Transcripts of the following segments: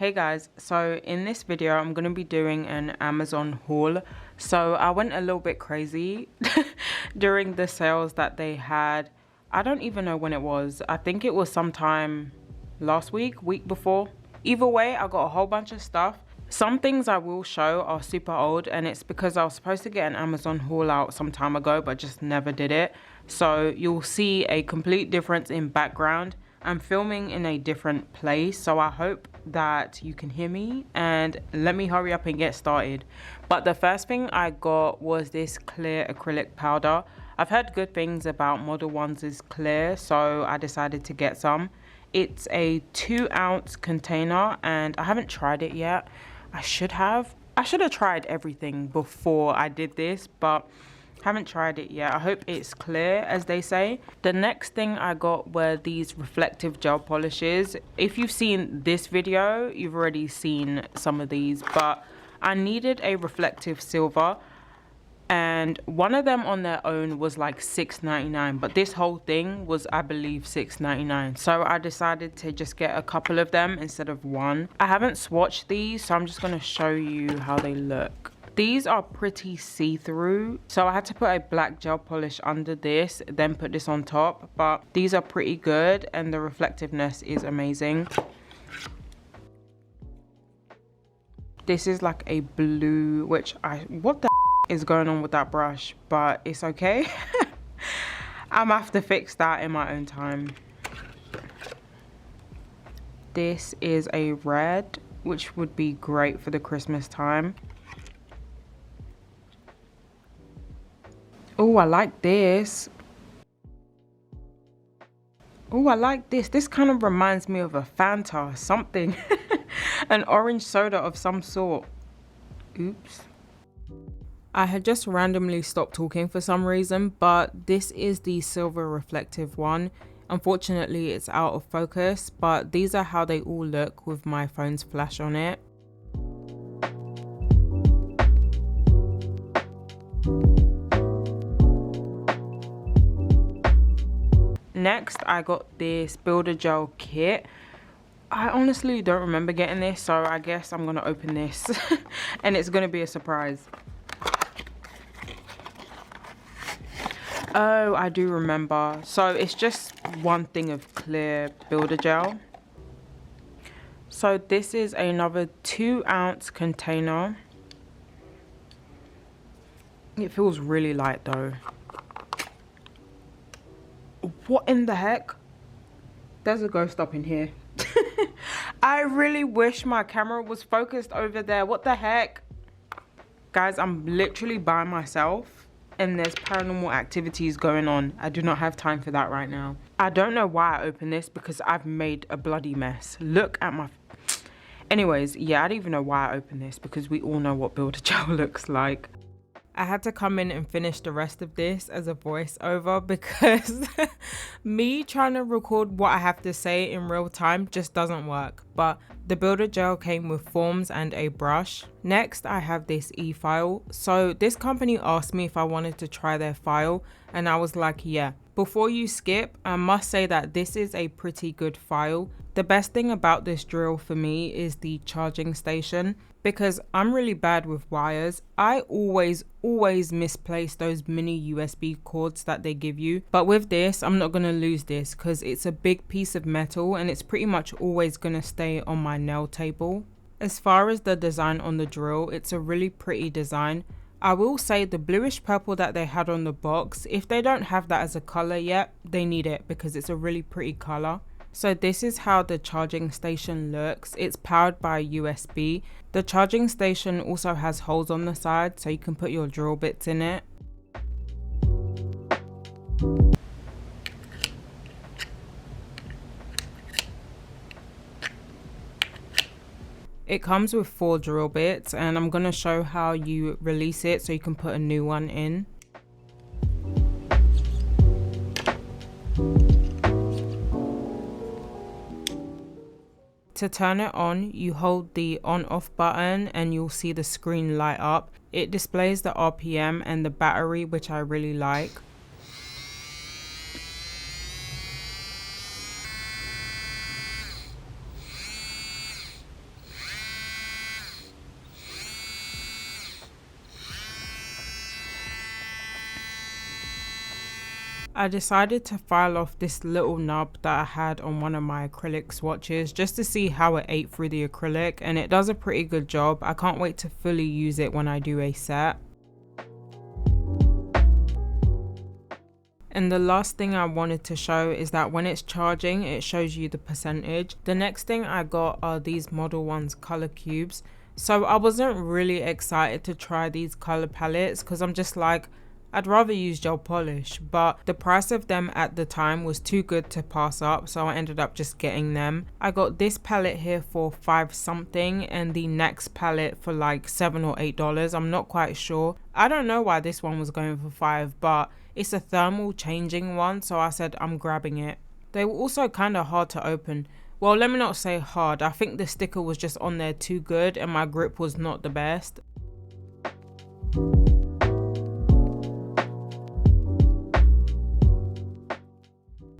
Hey guys, so in this video I'm going to be doing an Amazon haul. So I went a little bit crazy during the sales that they had. I don't even know when it was. I think it was sometime last week before. Either way, I got a whole bunch of stuff. Some things I will show are super old, and it's because I was supposed to get an Amazon haul out some time ago but just never did it. So you'll see a complete difference in background. I'm filming in a different place, so I hope that you can hear me, and let me hurry up and get started. But the first thing I got was this clear acrylic powder. I've heard good things about Model 1's clear, so I decided to get some. It's a 2-ounce container and I haven't tried it yet. I should have tried everything before I did this, but haven't tried it yet. I hope it's clear, as they say. The next thing I got were these reflective gel polishes. If you've seen this video, you've already seen some of these, but I needed a reflective silver, and one of them on their own was like $6.99, but this whole thing was, I believe, $6.99. So I decided to just get a couple of them instead of one. I haven't swatched these, so I'm just going to show you how they look. These are pretty see-through, so I had to put a black gel polish under this, then put this on top, but these are pretty good and the reflectiveness is amazing. This is like a blue, which what the is going on with that brush, but it's okay. I'm gonna have to fix that in my own time. This is a red, which would be great for the Christmas time. Oh, I like this. Oh, I like this. This kind of reminds me of a Fanta, something. An orange soda of some sort. Oops. I had just randomly stopped talking for some reason, but this is the silver reflective one. Unfortunately, it's out of focus, but these are how they all look with my phone's flash on it. Next, I got this Builder Gel kit. I honestly don't remember getting this, so I guess I'm gonna open this and it's gonna be a surprise. Oh, I do remember. So it's just one thing of clear Builder Gel. So this is another 2-ounce container. It feels really light though. What in the heck? There's a ghost up in here. I really wish my camera was focused over there. What the heck? Guys, I'm literally by myself and there's paranormal activities going on. I do not have time for that right now. I don't know why I opened this because I've made a bloody mess. Look at my... Anyways, yeah, I don't even know why I opened this because we all know what Builder Gel looks like. I had to come in and finish the rest of this as a voiceover because me trying to record what I have to say in real time just doesn't work. But the Builder Gel came with forms and a brush. Next, I have this Efile. So this company asked me if I wanted to try their file and I was like, yeah. Before you skip, I must say that this is a pretty good file. The best thing about this drill for me is the charging station, because I'm really bad with wires. I always misplace those mini USB cords that they give you. But with this, I'm not gonna lose this because it's a big piece of metal and it's pretty much always gonna stay on my nail table. As far as the design on the drill, it's a really pretty design. I will say the bluish purple that they had on the box, if they don't have that as a color yet, they need it because it's a really pretty color. So this is how the charging station looks. It's powered by USB. The charging station also has holes on the side so you can put your drill bits in it. It comes with 4 drill bits and I'm going to show how you release it so you can put a new one in. To turn it on, you hold the on-off button and you'll see the screen light up. It displays the RPM and the battery, which I really like. I decided to file off this little nub that I had on one of my acrylic swatches just to see how it ate through the acrylic, and it does a pretty good job. I can't wait to fully use it when I do a set. And the last thing I wanted to show is that when it's charging, it shows you the percentage. The next thing I got are these Model 1's color cubes. So I wasn't really excited to try these color palettes because I'm just like, I'd rather use gel polish, but the price of them at the time was too good to pass up, so I ended up just getting them. I got this palette here for $5 something and the next palette for like $7 or $8. I'm not quite sure. I don't know why this one was going for $5, but it's a thermal changing one, so I said I'm grabbing it. They were also kind of hard to open. Well, let me not say hard. I think the sticker was just on there too good and my grip was not the best.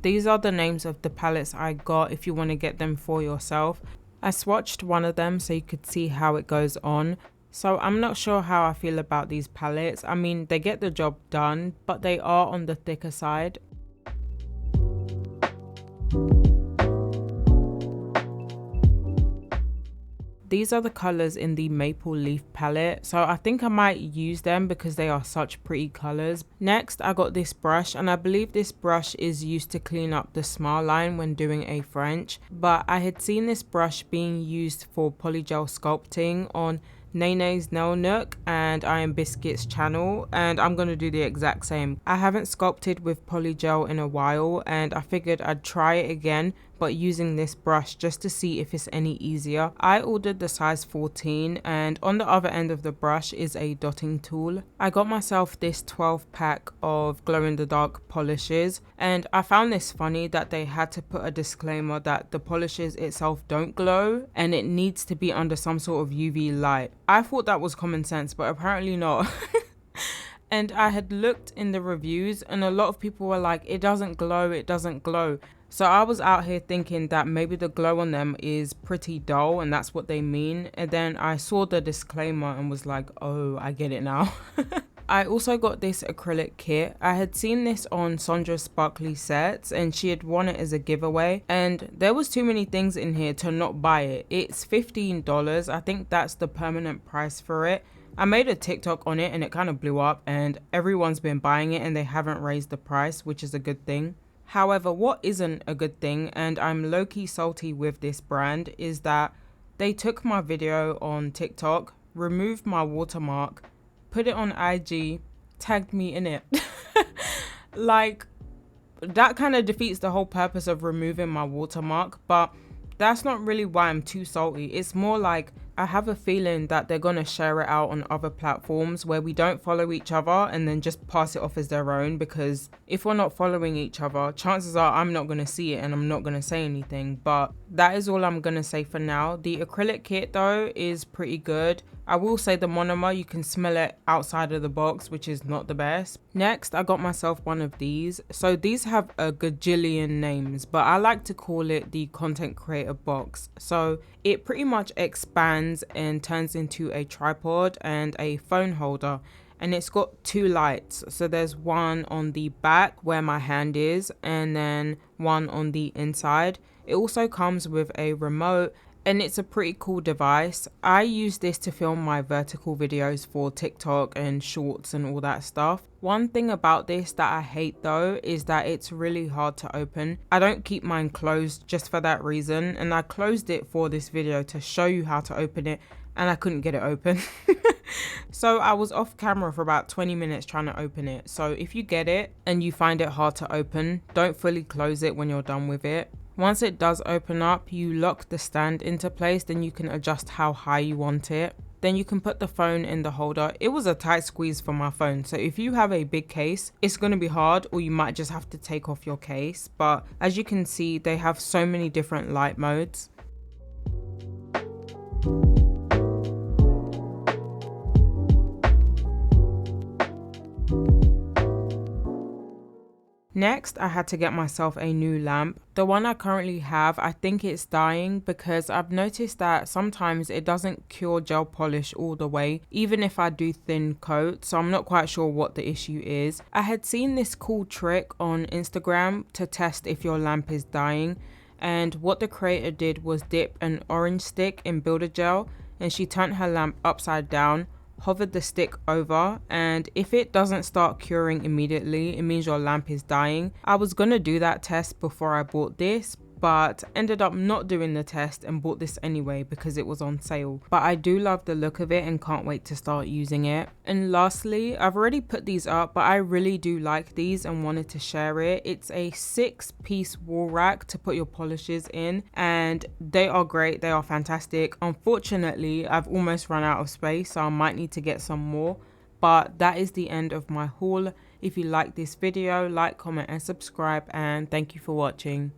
These are the names of the palettes I got if you want to get them for yourself. I swatched one of them so you could see how it goes on. So I'm not sure how I feel about these palettes. I mean, they get the job done, but they are on the thicker side. These are the colors in the Maple Leaf palette, so I think I might use them because they are such pretty colors. Next, I got this brush, and I believe this brush is used to clean up the smile line when doing a French, but I had seen this brush being used for polygel sculpting on Nene's Nail Nook and I Am Biscuit's channel, and I'm going to do the exact same. I haven't sculpted with polygel in a while and I figured I'd try it again, but using this brush just to see if it's any easier. I ordered the size 14 and on the other end of the brush is a dotting tool. I got myself this 12 pack of glow in the dark polishes, and I found this funny that they had to put a disclaimer that the polishes itself don't glow and it needs to be under some sort of UV light. I thought that was common sense, but apparently not. And I had looked in the reviews and a lot of people were like, it doesn't glow, it doesn't glow. So I was out here thinking that maybe the glow on them is pretty dull and that's what they mean. And then I saw the disclaimer and was like, oh, I get it now. I also got this acrylic kit. I had seen this on Sondra's Sparkly Sets and she had won it as a giveaway, and there was too many things in here to not buy it. It's $15. I think that's the permanent price for it. I made a TikTok on it and it kind of blew up and everyone's been buying it and they haven't raised the price, which is a good thing. However, what isn't a good thing, and I'm low-key salty with this brand, is that they took my video on TikTok, removed my watermark, put it on IG, tagged me in it. Like, that kind of defeats the whole purpose of removing my watermark, but that's not really why I'm too salty. It's more like I have a feeling that they're going to share it out on other platforms where we don't follow each other and then just pass it off as their own, because if we're not following each other, chances are I'm not going to see it and I'm not going to say anything. But that is all I'm going to say for now. The acrylic kit though is pretty good. I will say the monomer, you can smell it outside of the box, which is not the best. Next, I got myself one of these. So these have a gajillion names, but I like to call it the content creator box. So it pretty much expands and turns into a tripod and a phone holder. And it's got two lights. So there's one on the back where my hand is and then one on the inside. It also comes with a remote. And it's a pretty cool device. I use this to film my vertical videos for TikTok and shorts and all that stuff. One thing about this that I hate though is that it's really hard to open. I don't keep mine closed just for that reason, and I closed it for this video to show you how to open it and I couldn't get it open. So I was off camera for about 20 minutes trying to open it. So if you get it and you find it hard to open, don't fully close it when you're done with it. Once it does open up, you lock the stand into place, then you can adjust how high you want it. Then you can put the phone in the holder. It was a tight squeeze for my phone, so if you have a big case, it's going to be hard, or you might just have to take off your case. But as you can see, they have so many different light modes. Next, I had to get myself a new lamp. The one I currently have, I think it's dying because I've noticed that sometimes it doesn't cure gel polish all the way, even if I do thin coat, so I'm not quite sure what the issue is. I had seen this cool trick on Instagram to test if your lamp is dying, and what the creator did was dip an orange stick in builder gel, and she turned her lamp upside down, hovered the stick over, and if it doesn't start curing immediately, it means your lamp is dying. I was gonna do that test before I bought this, but ended up not doing the test and bought this anyway because it was on sale. But I do love the look of it and can't wait to start using it. And lastly, I've already put these up, but I really do like these and wanted to share it. It's a 6-piece wall rack to put your polishes in, and they are great. They are fantastic. Unfortunately, I've almost run out of space, so I might need to get some more. But that is the end of my haul. If you like this video, like, comment and subscribe, and thank you for watching.